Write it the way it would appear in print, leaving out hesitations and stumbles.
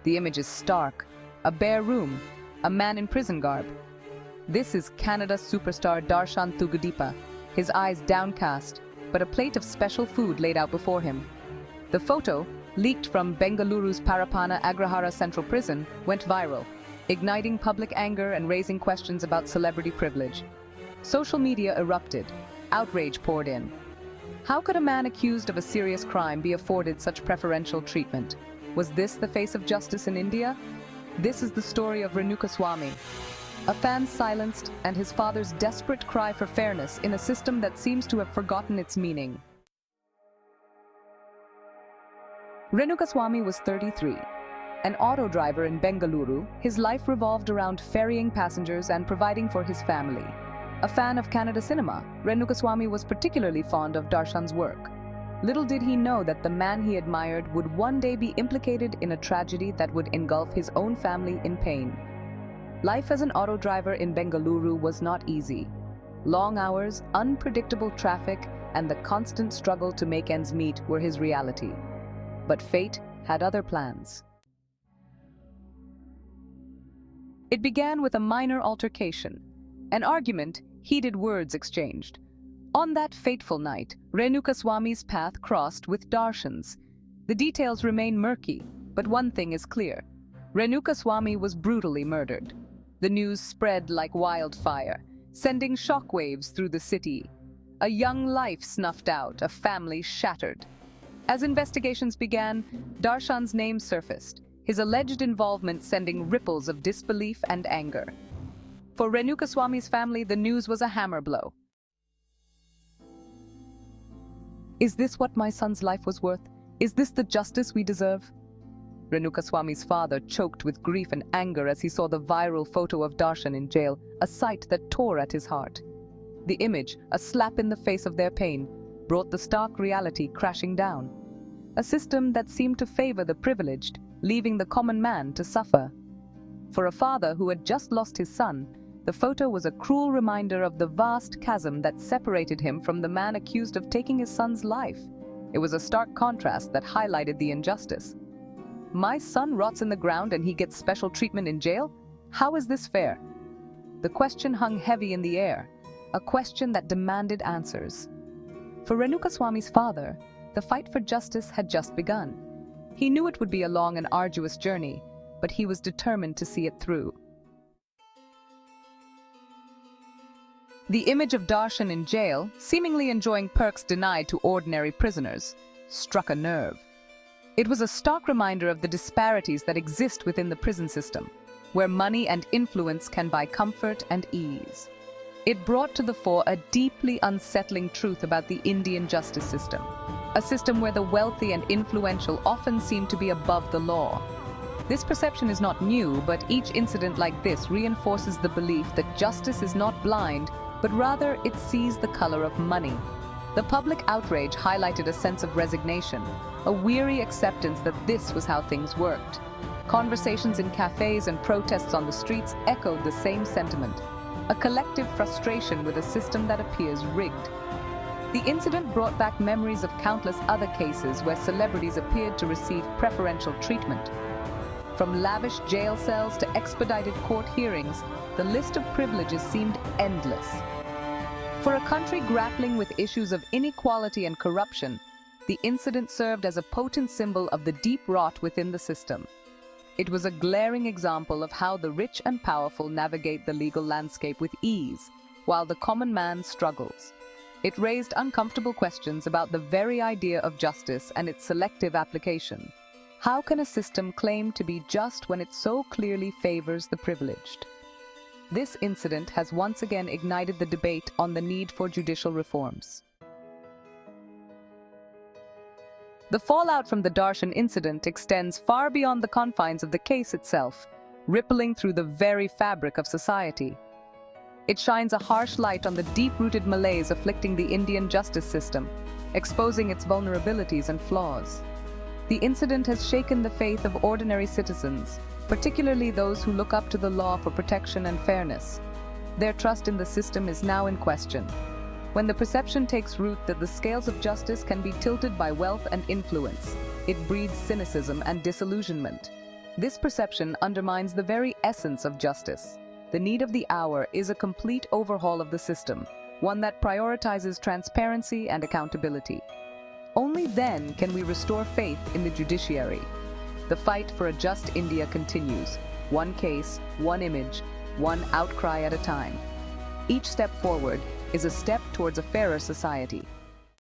The image is stark. A bare room, a man in prison garb. This is Canada superstar Darshan Thugadipa, his eyes downcast, but a plate of special food laid out before him. The photo, leaked from Bengaluru's Parapana Agrahara Central Prison, went viral, igniting public anger and raising questions about celebrity privilege. Social media erupted. Outrage poured in. How could a man accused of a serious crime be afforded such preferential treatment? Was this the face of justice in India? This is the story of Renukaswamy, a fan silenced and his father's desperate cry for fairness in a system that seems to have forgotten its meaning. Renukaswamy was 33. An auto driver in Bengaluru, his life revolved around ferrying passengers and providing for his family. A fan of Kannada cinema, Renukaswamy was particularly fond of Darshan's work. Little did he know that the man he admired would one day be implicated in a tragedy that would engulf his own family in pain. Life as an auto driver in Bengaluru was not easy. Long hours, unpredictable traffic, and the constant struggle to make ends meet were his reality. But fate had other plans. It began with a minor altercation, an argument, heated words exchanged. On that fateful night, Renukaswamy's path crossed with Darshan's. The details remain murky, but one thing is clear. Renukaswamy was brutally murdered. The news spread like wildfire, sending shockwaves through the city. A young life snuffed out, a family shattered. As investigations began, Darshan's name surfaced, his alleged involvement sending ripples of disbelief and anger. For Renukaswamy's family, the news was a hammer blow. Is this what my son's life was worth? Is this the justice we deserve? Renukaswamy's father choked with grief and anger as he saw the viral photo of Darshan in jail, a sight that tore at his heart. The image, a slap in the face of their pain, brought the stark reality crashing down. A system that seemed to favor the privileged, leaving the common man to suffer. For a father who had just lost his son, the photo was a cruel reminder of the vast chasm that separated him from the man accused of taking his son's life. It was a stark contrast that highlighted the injustice. My son rots in the ground and he gets special treatment in jail? How is this fair? The question hung heavy in the air, a question that demanded answers. For Renukaswamy's father, the fight for justice had just begun. He knew it would be a long and arduous journey, but he was determined to see it through. The image of Darshan in jail, seemingly enjoying perks denied to ordinary prisoners, struck a nerve. It was a stark reminder of the disparities that exist within the prison system, where money and influence can buy comfort and ease. It brought to the fore a deeply unsettling truth about the Indian justice system, a system where the wealthy and influential often seem to be above the law. This perception is not new, but each incident like this reinforces the belief that justice is not blind, but rather it sees the color of money. The public outrage highlighted a sense of resignation, a weary acceptance that this was how things worked. Conversations in cafes and protests on the streets echoed the same sentiment, a collective frustration with a system that appears rigged. The incident brought back memories of countless other cases where celebrities appeared to receive preferential treatment. From lavish jail cells to expedited court hearings, the list of privileges seemed endless. For a country grappling with issues of inequality and corruption, the incident served as a potent symbol of the deep rot within the system. It was a glaring example of how the rich and powerful navigate the legal landscape with ease, while the common man struggles. It raised uncomfortable questions about the very idea of justice and its selective application. How can a system claim to be just when it so clearly favors the privileged? This incident has once again ignited the debate on the need for judicial reforms. The fallout from the Darshan incident extends far beyond the confines of the case itself, rippling through the very fabric of society. It shines a harsh light on the deep-rooted malaise afflicting the Indian justice system, exposing its vulnerabilities and flaws. The incident has shaken the faith of ordinary citizens, particularly those who look up to the law for protection and fairness. Their trust in the system is now in question. When the perception takes root that the scales of justice can be tilted by wealth and influence, it breeds cynicism and disillusionment. This perception undermines the very essence of justice. The need of the hour is a complete overhaul of the system, one that prioritizes transparency and accountability. Only then can we restore faith in the judiciary. The fight for a just India continues, one case, one image, one outcry at a time. Each step forward is a step towards a fairer society.